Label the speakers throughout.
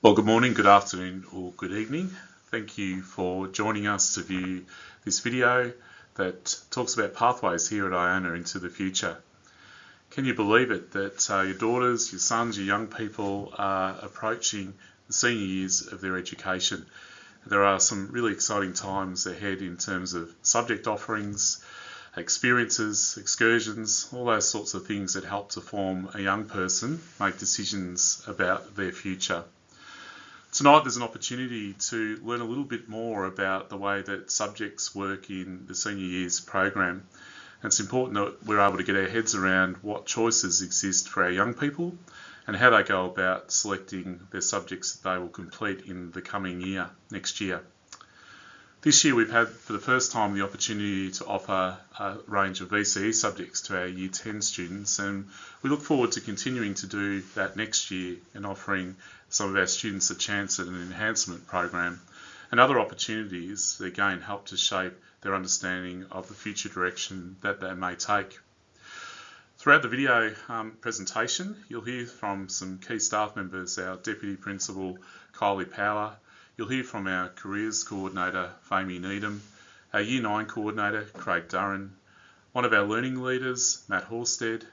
Speaker 1: Well, good morning, good afternoon, or good evening. Thank you for joining us to view this video that talks about pathways here at Iona into the future. Can you believe it that your daughters, your sons, your young people are approaching the senior years of their education? There are some really exciting times ahead in terms of subject offerings, experiences, excursions, all those sorts of things that help to form a young person make decisions about their future. Tonight there's an opportunity to learn a little bit more about the way that subjects work in the senior years program. And it's important that we're able to get our heads around what choices exist for our young people and how they go about selecting their subjects that they will complete in the coming year, next year. This year we've had for the first time the opportunity to offer a range of VCE subjects to our Year 10 students, and we look forward to continuing to do that next year and offering some of our students a chance at an enhancement program and other opportunities that again help to shape their understanding of the future direction that they may take. Throughout the video presentation, you'll hear from some key staff members, our Deputy Principal Kylie Power. You'll hear from our Careers Coordinator, Famie Needham, our Year 9 Coordinator, Craig Durran, one of our Learning Leaders, Matt Horsted,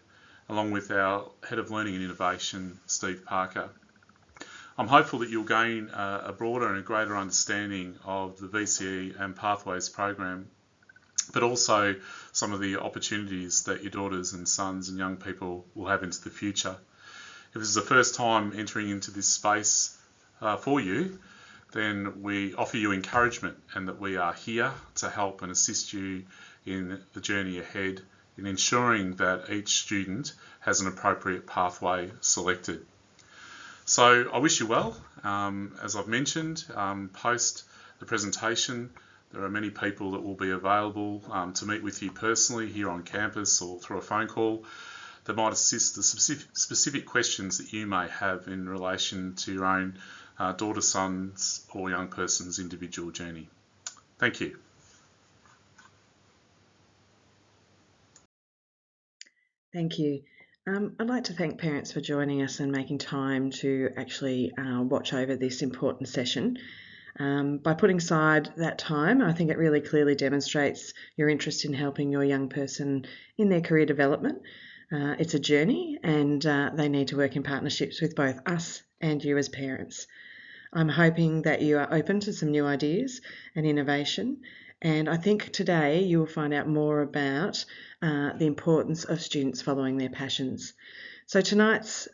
Speaker 1: along with our Head of Learning and Innovation, Steve Parker. I'm hopeful that you'll gain a broader and a greater understanding of the VCE and Pathways program, but also some of the opportunities that your daughters and sons and young people will have into the future. If this is the first time entering into this space for you, then we offer you encouragement and that we are here to help and assist you in the journey ahead in ensuring that each student has an appropriate pathway selected. So I wish you well. As I've mentioned, post the presentation, there are many people that will be available to meet with you personally here on campus or through a phone call that might assist the specific questions that you may have in relation to your own daughter, son's or young person's individual journey. Thank you.
Speaker 2: Thank you. I'd like to thank parents for joining us and making time to actually watch over this important session. By putting aside that time, I think it really clearly demonstrates your interest in helping your young person in their career development. It's a journey and they need to work in partnerships with both us and you as parents. I'm hoping that you are open to some new ideas and innovation, and I think today you will find out more about the importance of students following their passions. So tonight's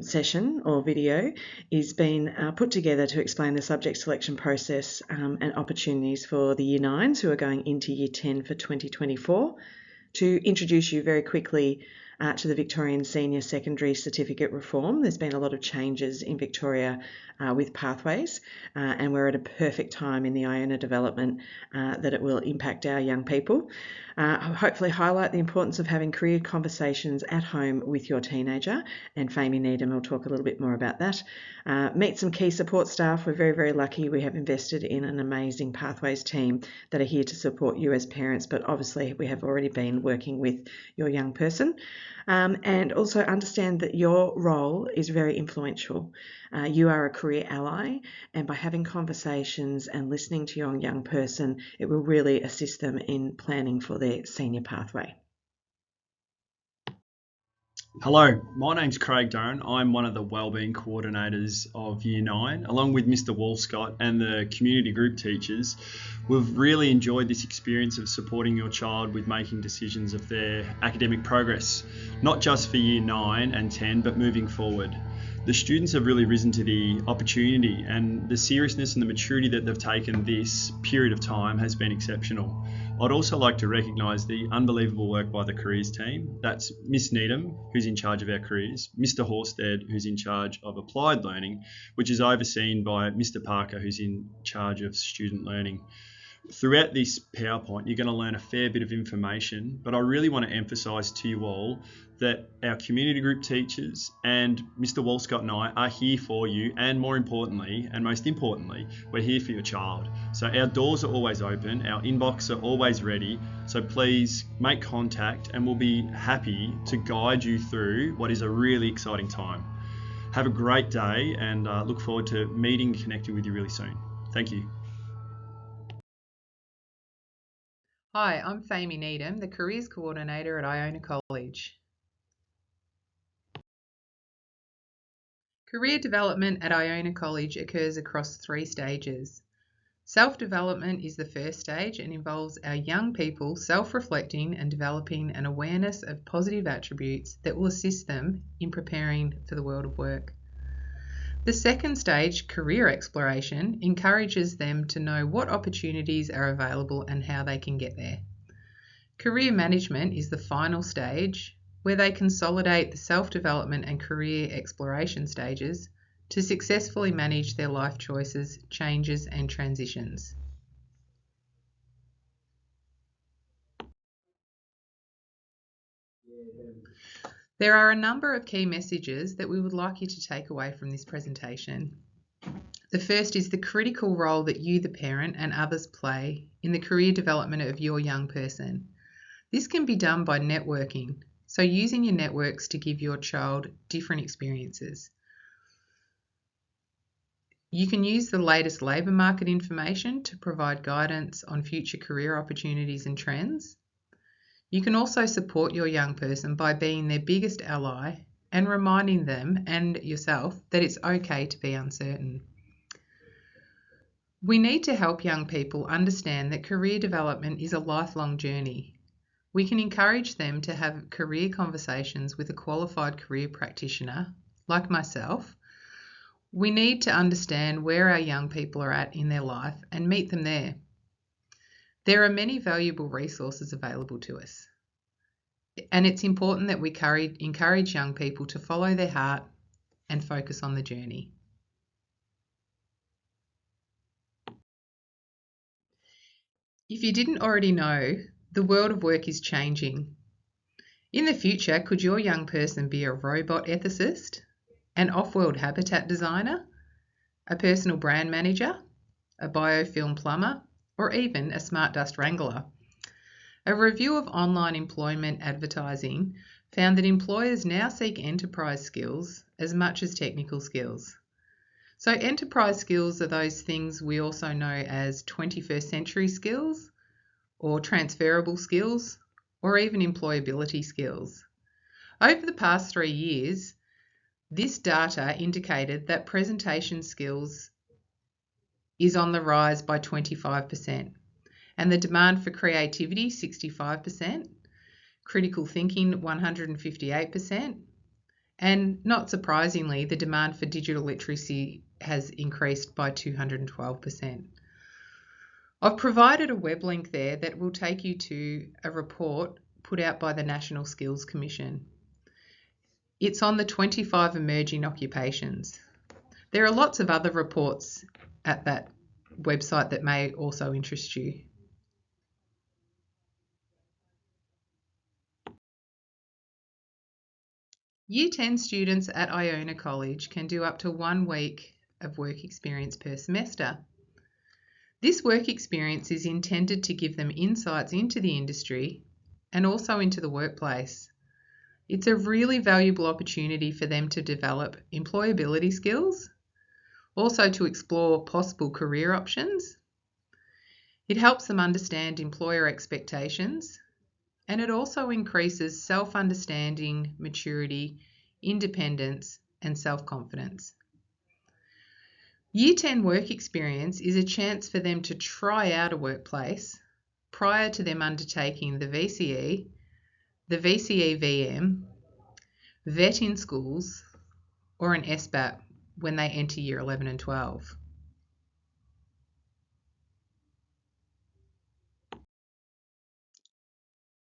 Speaker 2: session or video is being put together to explain the subject selection process and opportunities for the Year 9s who are going into Year 10 for 2024. To introduce you very quickly to the Victorian Senior Secondary Certificate Reform. There's been a lot of changes in Victoria with pathways, and we're at a perfect time in the Iona development that it will impact our young people. Hopefully highlight the importance of having career conversations at home with your teenager, and Famie Needham will talk a little bit more about that. Meet some key support staff. We're very, very lucky. We have invested in an amazing Pathways team that are here to support you as parents, but obviously we have already been working with your young person. And also understand that your role is very influential. You are a career ally, and by having conversations and listening to your young person, it will really assist them in planning for their senior pathway.
Speaker 3: Hello, my name's Craig Durran. I'm one of the Wellbeing Coordinators of Year 9, along with Mr. Walscott and the community group teachers. We've really enjoyed this experience of supporting your child with making decisions of their academic progress, not just for Year 9 and 10, but moving forward. The students have really risen to the opportunity, and the seriousness and the maturity that they've taken this period of time has been exceptional. I'd also like to recognise the unbelievable work by the careers team. That's Miss Needham, who's in charge of our careers, Mr. Horsted, who's in charge of applied learning, which is overseen by Mr. Parker, who's in charge of student learning. Throughout this PowerPoint, you're going to learn a fair bit of information, but I really want to emphasise to you all that our community group teachers and Mr. Walscott and I are here for you, and more importantly, and most importantly, we're here for your child. So our doors are always open, our inbox are always ready, so please make contact and we'll be happy to guide you through what is a really exciting time. Have a great day, and look forward to meeting and connecting with you really soon. Thank you.
Speaker 4: Hi, I'm Famie Needham, the Careers Coordinator at Iona College. Career development at Iona College occurs across 3 stages. Self-development is the first stage and involves our young people self-reflecting and developing an awareness of positive attributes that will assist them in preparing for the world of work. The second stage, career exploration, encourages them to know what opportunities are available and how they can get there. Career management is the final stage, where they consolidate the self-development and career exploration stages to successfully manage their life choices, changes and transitions. There are a number of key messages that we would like you to take away from this presentation. The first is the critical role that you, the parent, and others play in the career development of your young person. This can be done by networking, so using your networks to give your child different experiences. You can use the latest labour market information to provide guidance on future career opportunities and trends. You can also support your young person by being their biggest ally and reminding them and yourself that it's okay to be uncertain. We need to help young people understand that career development is a lifelong journey. We can encourage them to have career conversations with a qualified career practitioner, like myself. We need to understand where our young people are at in their life and meet them there. There are many valuable resources available to us, and it's important that we encourage young people to follow their heart and focus on the journey. If you didn't already know, the world of work is changing. In the future, could your young person be a robot ethicist, an off-world habitat designer, a personal brand manager, a biofilm plumber, or even a smart dust wrangler? A review of online employment advertising found that employers now seek enterprise skills as much as technical skills. So enterprise skills are those things we also know as 21st century skills, or transferable skills, or even employability skills. Over the past 3 years, this data indicated that presentation skills is on the rise by 25%, and the demand for creativity 65%, critical thinking 158%, and not surprisingly, the demand for digital literacy has increased by 212%. I've provided a web link there that will take you to a report put out by the National Skills Commission. It's on the 25 emerging occupations. There are lots of other reports at that website that may also interest you. Year 10 students at Iona College can do up to 1 week of work experience per semester. This work experience is intended to give them insights into the industry and also into the workplace. It's a really valuable opportunity for them to develop employability skills, also to explore possible career options. It helps them understand employer expectations, and it also increases self-understanding, maturity, independence, and self-confidence. Year 10 work experience is a chance for them to try out a workplace prior to them undertaking the VCE, the VCE-VM, VET in schools, or an SBAT when they enter Year 11 and 12.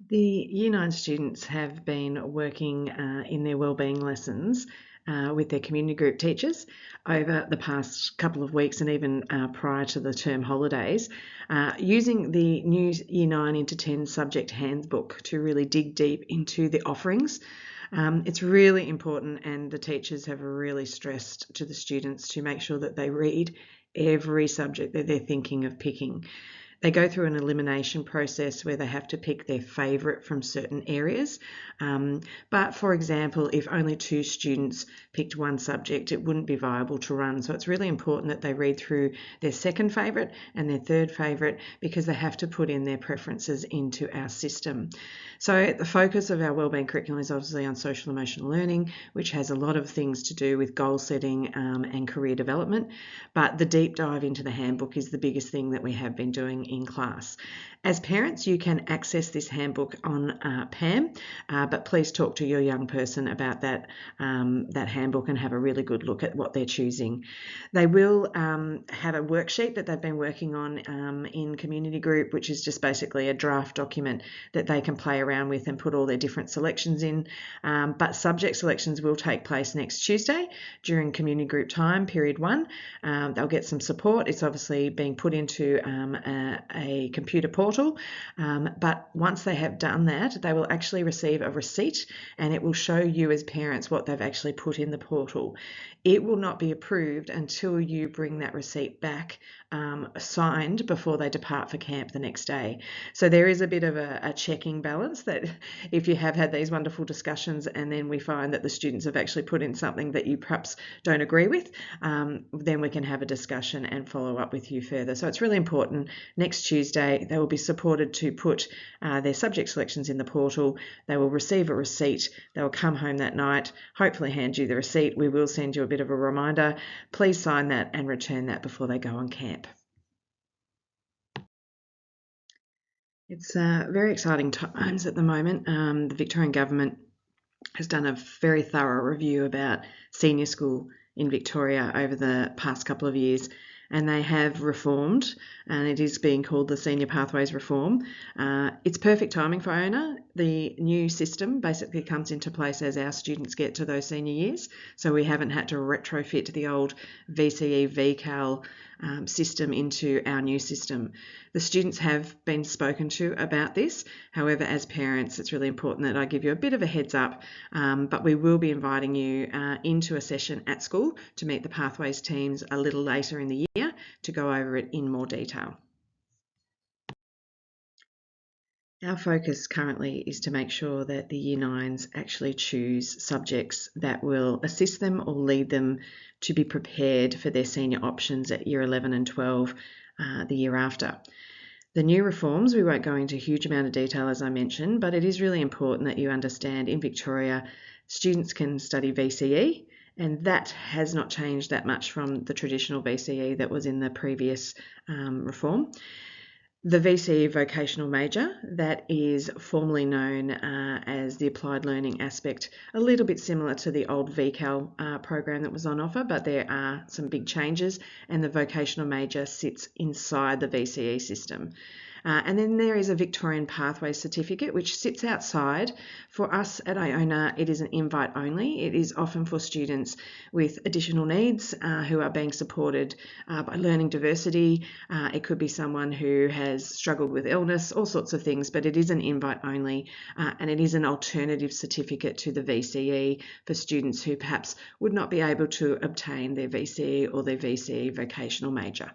Speaker 2: The Year 9 students have been working in their wellbeing lessons with their community group teachers over the past couple of weeks and even prior to the term holidays, using the new Year 9 into 10 subject handbook to really dig deep into the offerings. It's really important, and the teachers have really stressed to the students to make sure that they read every subject that they're thinking of picking. They go through an elimination process where they have to pick their favourite from certain areas. But for example, if only 2 students picked one subject, it wouldn't be viable to run. So it's really important that they read through their second favourite and their third favourite, because they have to put in their preferences into our system. So the focus of our wellbeing curriculum is obviously on social emotional learning, which has a lot of things to do with goal setting and career development. But the deep dive into the handbook is the biggest thing that we have been doing in class. As parents, you can access this handbook on PAM, but please talk to your young person about that handbook and have a really good look at what they're choosing. They will have a worksheet that they've been working on in community group, which is just basically a draft document that they can play around with and put all their different selections in. But subject selections will take place next Tuesday during community group time, period 1. They'll get some support. It's obviously being put into a computer portal, but once they have done that, they will actually receive a receipt, and it will show you as parents what they've actually put in the portal. It will not be approved until you bring that receipt back signed before they depart for camp the next day. So there is a bit of a checking balance, that if you have had these wonderful discussions and then we find that the students have actually put in something that you perhaps don't agree with, then we can have a discussion and follow up with you further. So it's really important. Next Tuesday, they will be supported to put their subject selections in the portal. They will receive a receipt. They will come home that night, hopefully hand you the receipt. We will send you a bit of a reminder. Please sign that and return that before they go on camp. It's very exciting times at the moment. The Victorian Government has done a very thorough review about senior school in Victoria over the past couple of years, and they have reformed, and it is being called the Senior Pathways Reform. It's perfect timing for Iona. The new system basically comes into place as our students get to those senior years, so we haven't had to retrofit the old VCE VCAL system into our new system. The students have been spoken to about this. However, as parents, it's really important that I give you a bit of a heads up, but we will be inviting you into a session at school to meet the Pathways teams a little later in the year to go over it in more detail. Our focus currently is to make sure that the Year 9s actually choose subjects that will assist them or lead them to be prepared for their senior options at Year 11 and 12 the year after. The new reforms, we won't go into a huge amount of detail as I mentioned, but it is really important that you understand in Victoria, students can study VCE, and that has not changed that much from the traditional VCE that was in the previous reform. The VCE vocational major, that is formally known as the applied learning aspect, a little bit similar to the old VCAL program that was on offer, but there are some big changes, and the vocational major sits inside the VCE system. And then there is a Victorian Pathways Certificate, which sits outside. For us at Iona, it is an invite only. It is often for students with additional needs who are being supported by learning diversity. It could be someone who has struggled with illness, all sorts of things, but it is an invite only, and it is an alternative certificate to the VCE for students who perhaps would not be able to obtain their VCE or their VCE vocational major.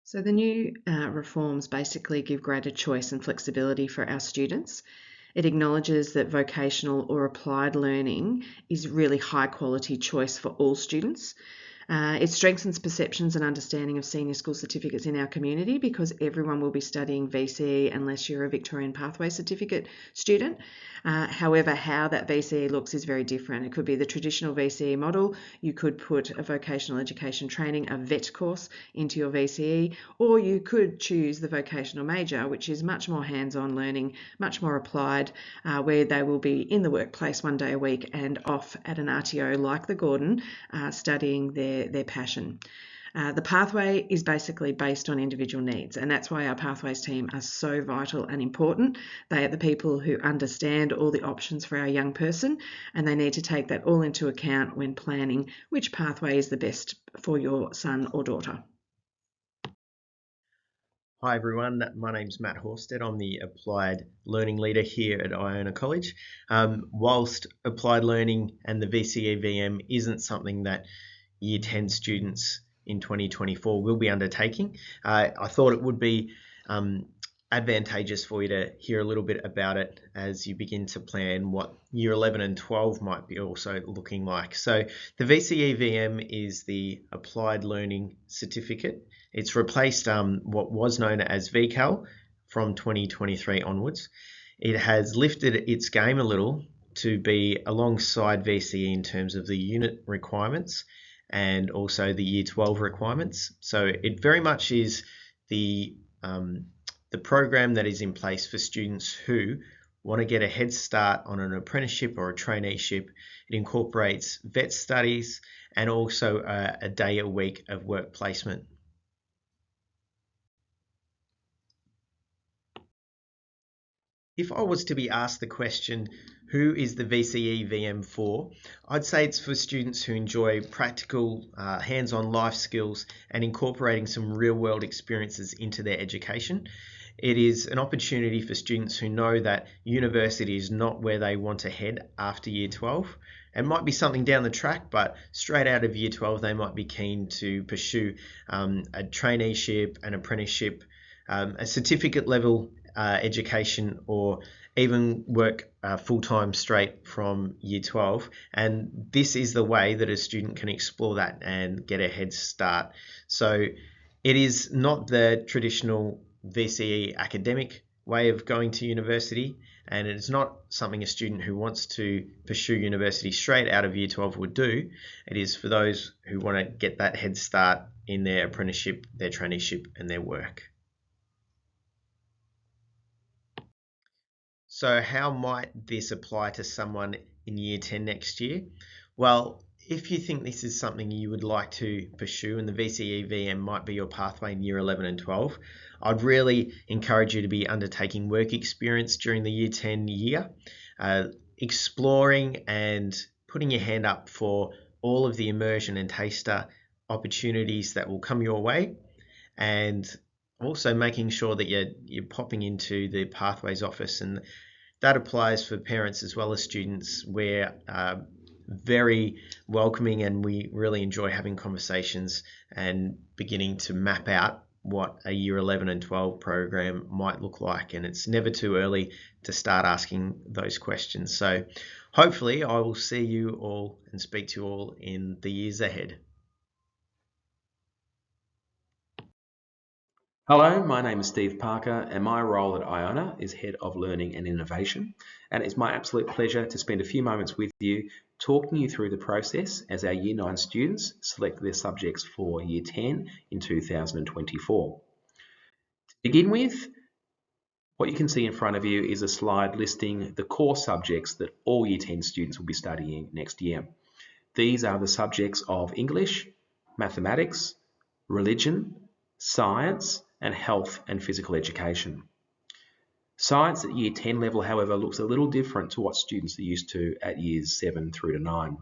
Speaker 2: So the new reforms basically give greater choice and flexibility for our students. It acknowledges that vocational or applied learning is really high quality choice for all students. It strengthens perceptions and understanding of senior school certificates in our community, because everyone will be studying VCE unless you're a Victorian Pathway Certificate student. However, how that VCE looks is very different. It could be the traditional VCE model. You could put a vocational education training, a VET course, into your VCE, or you could choose the vocational major, which is much more hands-on learning, much more applied, where they will be in the workplace one day a week and off at an RTO like the Gordon, studying their passion. The pathway is basically based on individual needs, and that's why our Pathways team are so vital and important. They are the people who understand all the options for our young person, and they need to take that all into account when planning which pathway is the best for your son or daughter.
Speaker 5: Hi everyone, my name's Matt Horsted. I'm the Applied Learning Leader here at Iona College. Whilst Applied Learning and the VCE VM isn't something that Year 10 students in 2024 will be undertaking. I thought it would be advantageous for you to hear a little bit about it as you begin to plan what Year 11 and 12 might be also looking like. So the VCE VM is the Applied Learning Certificate. It's replaced what was known as VCAL from 2023 onwards. It has lifted its game a little to be alongside VCE in terms of the unit requirements and also the Year 12 requirements. So it very much is the program that is in place for students who want to get a head start on an apprenticeship or a traineeship. It incorporates vet studies and also a day a week of work placement. If I was to be asked the question, who is the VCE VM for? I'd say it's for students who enjoy practical, hands-on life skills and incorporating some real-world experiences into their education. It is an opportunity for students who know that university is not where they want to head after Year 12. It might be something down the track, but straight out of Year 12, they might be keen to pursue a traineeship, an apprenticeship, a certificate level education, or even work full-time straight from Year 12. And this is the way that a student can explore that and get a head start. So it is not the traditional VCE academic way of going to university, and it's not something a student who wants to pursue university straight out of Year 12 would do. It is for those who want to get that head start in their apprenticeship, their traineeship, and their work. So how might this apply to someone in Year 10 next year? Well, if you think this is something you would like to pursue and the VCE VM might be your pathway in Year 11 and 12, I'd really encourage you to be undertaking work experience during the Year 10 year, exploring and putting your hand up for all of the immersion and taster opportunities that will come your way, and also making sure that you're popping into the Pathways office, and that applies for parents as well as students. We're very welcoming and we really enjoy having conversations and beginning to map out what a Year 11 and 12 program might look like, and it's never too early to start asking those questions. So hopefully I will see you all and speak to you all in the years ahead.
Speaker 6: Hello, my name is Steve Parker and my role at Iona is Head of Learning and Innovation, and it's my absolute pleasure to spend a few moments with you talking you through the process as our Year 9 students select their subjects for Year 10 in 2024. To begin with, what you can see in front of you is a slide listing the core subjects that all Year 10 students will be studying next year. These are the subjects of English, mathematics, religion, science, and health and physical education. Science at Year 10 level, however, looks a little different to what students are used to at Years 7 through to 9.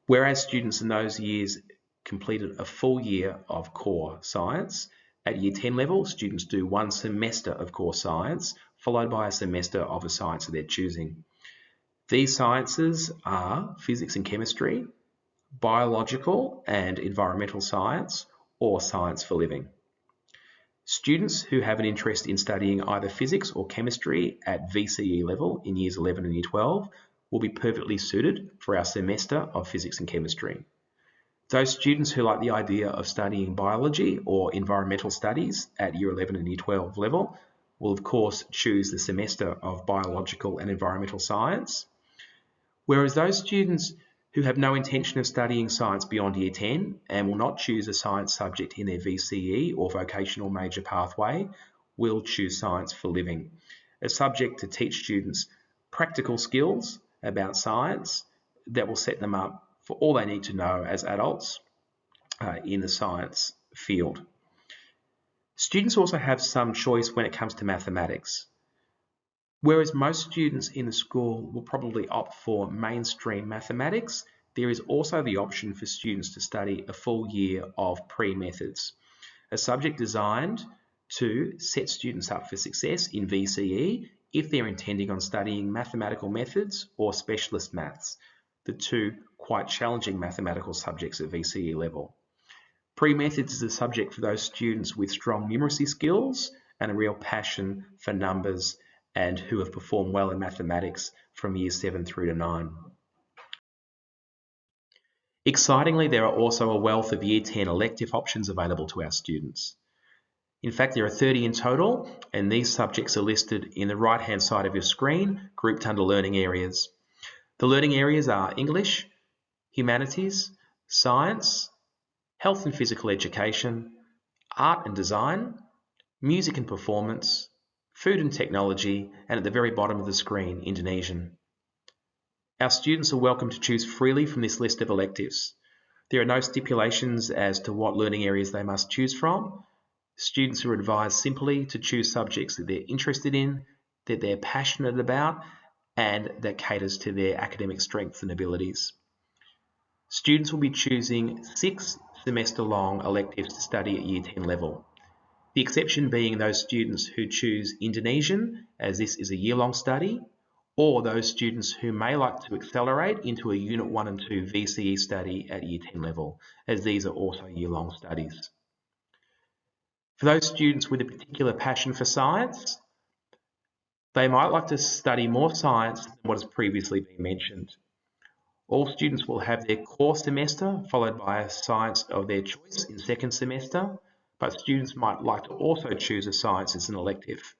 Speaker 6: Whereas students in those years completed a full year of core science, at Year 10 level, students do one semester of core science, followed by a semester of a science of their choosing. These sciences are physics and chemistry, biological and environmental science, or science for living. Students who have an interest in studying either physics or chemistry at VCE level in Years 11 and Year 12 will be perfectly suited for our semester of physics and chemistry. Those students who like the idea of studying biology or environmental studies at Year 11 and Year 12 level will of course choose the semester of biological and environmental science, whereas those students who have no intention of studying science beyond Year 10 and will not choose a science subject in their VCE or vocational major pathway will choose science for living, a subject to teach students practical skills about science that will set them up for all they need to know as adults in the science field. Students also have some choice when it comes to mathematics. Whereas most students in the school will probably opt for mainstream mathematics, there is also the option for students to study a full year of pre-methods, a subject designed to set students up for success in VCE if they're intending on studying mathematical methods or specialist maths, the two quite challenging mathematical subjects at VCE level. Pre-methods is a subject for those students with strong numeracy skills and a real passion for numbers and who have performed well in mathematics from years 7 through to 9. Excitingly, there are also a wealth of Year 10 elective options available to our students. In fact, there are 30 in total, and these subjects are listed in the right-hand side of your screen, grouped under learning areas. The learning areas are English, Humanities, Science, Health and Physical Education, Art and Design, Music and Performance, Food and Technology, and at the very bottom of the screen, Indonesian. Our students are welcome to choose freely from this list of electives. There are no stipulations as to what learning areas they must choose from. Students are advised simply to choose subjects that they're interested in, that they're passionate about, and that caters to their academic strengths and abilities. Students will be choosing 6 semester-long electives to study at Year 10 level. The exception being those students who choose Indonesian, as this is a year-long study, or those students who may like to accelerate into a Unit 1 and 2 VCE study at Year 10 level, as these are also year-long studies. For those students with a particular passion for science, they might like to study more science than what has previously been mentioned. All students will have their core semester followed by a science of their choice in second semester, but students might like to also choose a science as an elective.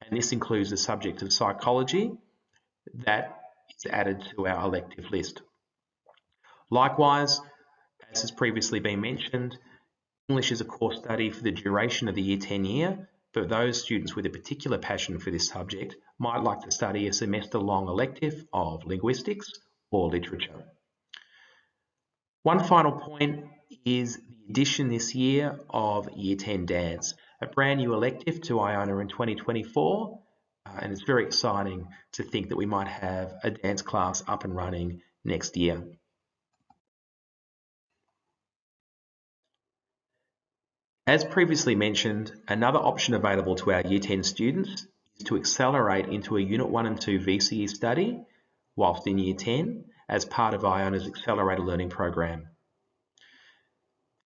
Speaker 6: And this includes the subject of psychology that is added to our elective list. Likewise, as has previously been mentioned, English is a core study for the duration of the Year 10 year, but those students with a particular passion for this subject might like to study a semester-long elective of linguistics or literature. One final point is the addition this year of Year 10 Dance, a brand new elective to Iona in 2024, and it's very exciting to think that we might have a dance class up and running next year. As previously mentioned, another option available to our Year 10 students is to accelerate into a Unit 1 and 2 VCE study whilst in Year 10 as part of Iona's Accelerated Learning Program.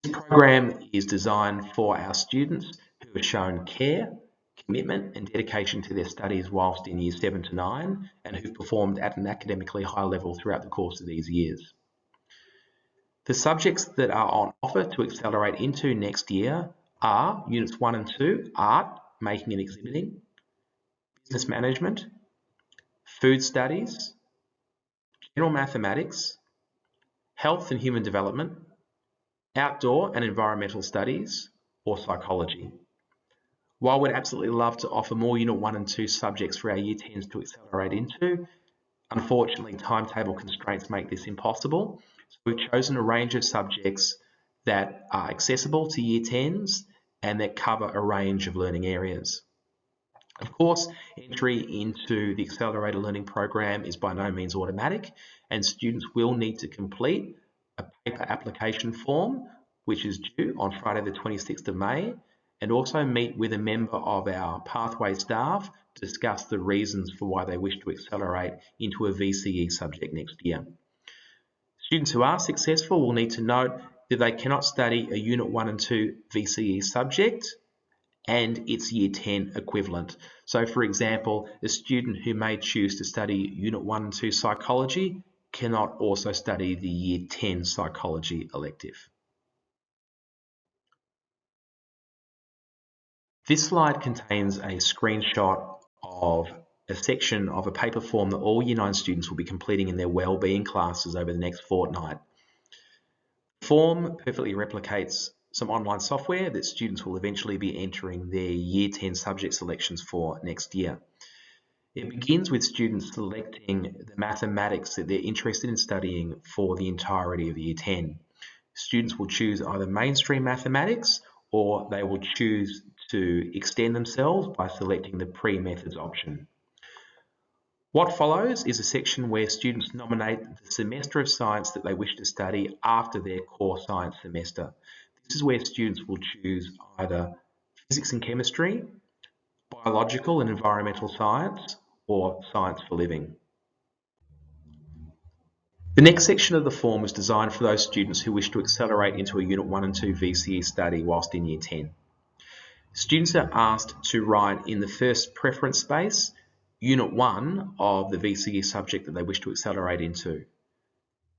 Speaker 6: This program is designed for our students who have shown care, commitment and dedication to their studies whilst in Years 7 to 9 and who've performed at an academically high level throughout the course of these years. The subjects that are on offer to accelerate into next year are Units 1 and 2, Art, Making and Exhibiting, Business Management, Food Studies, General Mathematics, Health and Human Development, Outdoor and Environmental Studies, or Psychology. While we'd absolutely love to offer more Unit 1 and 2 subjects for our Year 10s to accelerate into, unfortunately timetable constraints make this impossible. So we've chosen a range of subjects that are accessible to Year 10s and that cover a range of learning areas. Of course, entry into the Accelerated Learning Program is by no means automatic, and students will need to complete a paper application form, which is due on Friday the 26th of May, and also meet with a member of our pathway staff to discuss the reasons for why they wish to accelerate into a VCE subject next year. Students who are successful will need to note that they cannot study a Unit 1 and 2 VCE subject and its Year 10 equivalent. So for example, a student who may choose to study Unit 1 and 2 Psychology cannot also study the Year 10 Psychology elective. This slide contains a screenshot of a section of a paper form that all Year 9 students will be completing in their wellbeing classes over the next fortnight. The form perfectly replicates some online software that students will eventually be entering their Year 10 subject selections for next year. It begins with students selecting the mathematics that they're interested in studying for the entirety of Year 10. Students will choose either mainstream mathematics or they will choose to extend themselves by selecting the pre-methods option. What follows is a section where students nominate the semester of science that they wish to study after their core science semester. This is where students will choose either physics and chemistry, biological and environmental science, or science for living. The next section of the form is designed for those students who wish to accelerate into a Unit 1 and 2 VCE study whilst in Year 10. Students are asked to write in the first preference space Unit 1 of the VCE subject that they wish to accelerate into.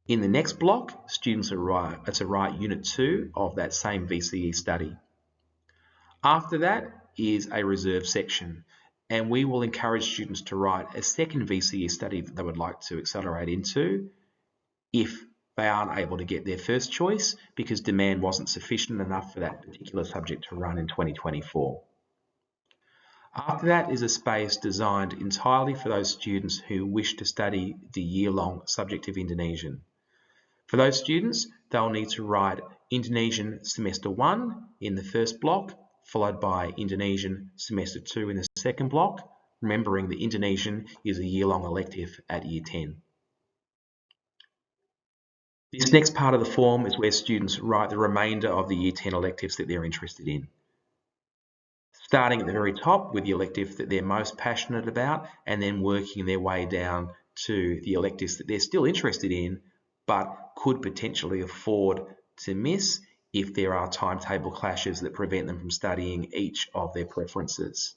Speaker 6: In the next block, students are to write Unit 2 of that same VCE study. After that is a reserve section, and we will encourage students to write a second VCE study that they would like to accelerate into if they aren't able to get their first choice because demand wasn't sufficient enough for that particular subject to run in 2024. After that is a space designed entirely for those students who wish to study the year-long subject of Indonesian. For those students, they'll need to write Indonesian Semester 1 in the first block, followed by Indonesian Semester 2 in the second block, remembering that Indonesian is a year-long elective at Year 10. This next part of the form is where students write the remainder of the Year 10 electives that they're interested in. Starting at the very top with the elective that they're most passionate about, and then working their way down to the electives that they're still interested in, but could potentially afford to miss if there are timetable clashes that prevent them from studying each of their preferences.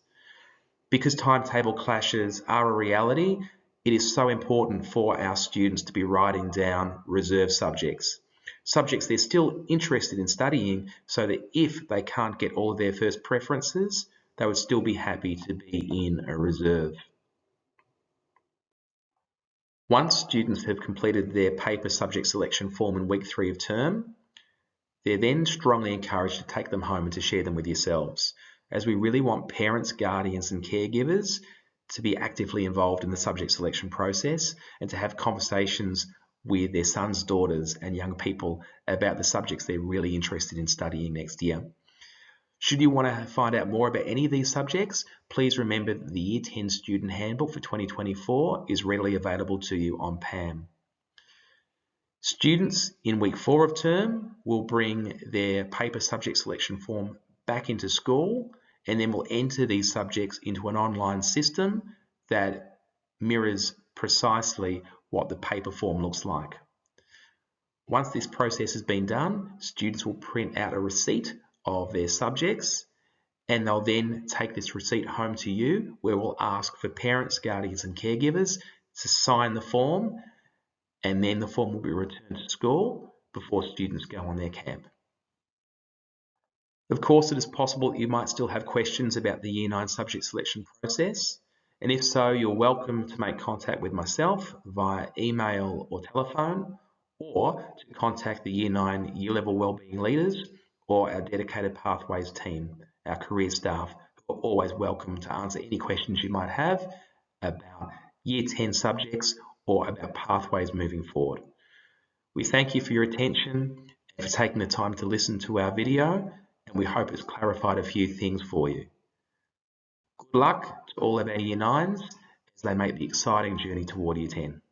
Speaker 6: Because timetable clashes are a reality, it is so important for our students to be writing down reserve subjects. Subjects they're still interested in studying, so that if they can't get all of their first preferences, they would still be happy to be in a reserve. Once students have completed their paper subject selection form in week 3 of term, they're then strongly encouraged to take them home and to share them with yourselves, as we really want parents, guardians and caregivers to be actively involved in the subject selection process and to have conversations with their sons, daughters and young people about the subjects they're really interested in studying next year. Should you want to find out more about any of these subjects, please remember that the Year 10 Student Handbook for 2024 is readily available to you on PAM. Students in week 4 of term will bring their paper subject selection form back into school, and then will enter these subjects into an online system that mirrors precisely what the paper form looks like. Once this process has been done, students will print out a receipt of their subjects, and they'll then take this receipt home to you, where we'll ask for parents, guardians and caregivers to sign the form, and then the form will be returned to school before students go on their camp. Of course, it is possible that you might still have questions about the Year 9 subject selection process, and if so, you're welcome to make contact with myself via email or telephone, or to contact the Year 9 Year Level Wellbeing Leaders or our dedicated Pathways team, our career staff, who are always welcome to answer any questions you might have about Year 10 subjects or about pathways moving forward. We thank you for your attention and for taking the time to listen to our video, and we hope it's clarified a few things for you. Good luck to all of our Year 9s as they make the exciting journey toward Year 10.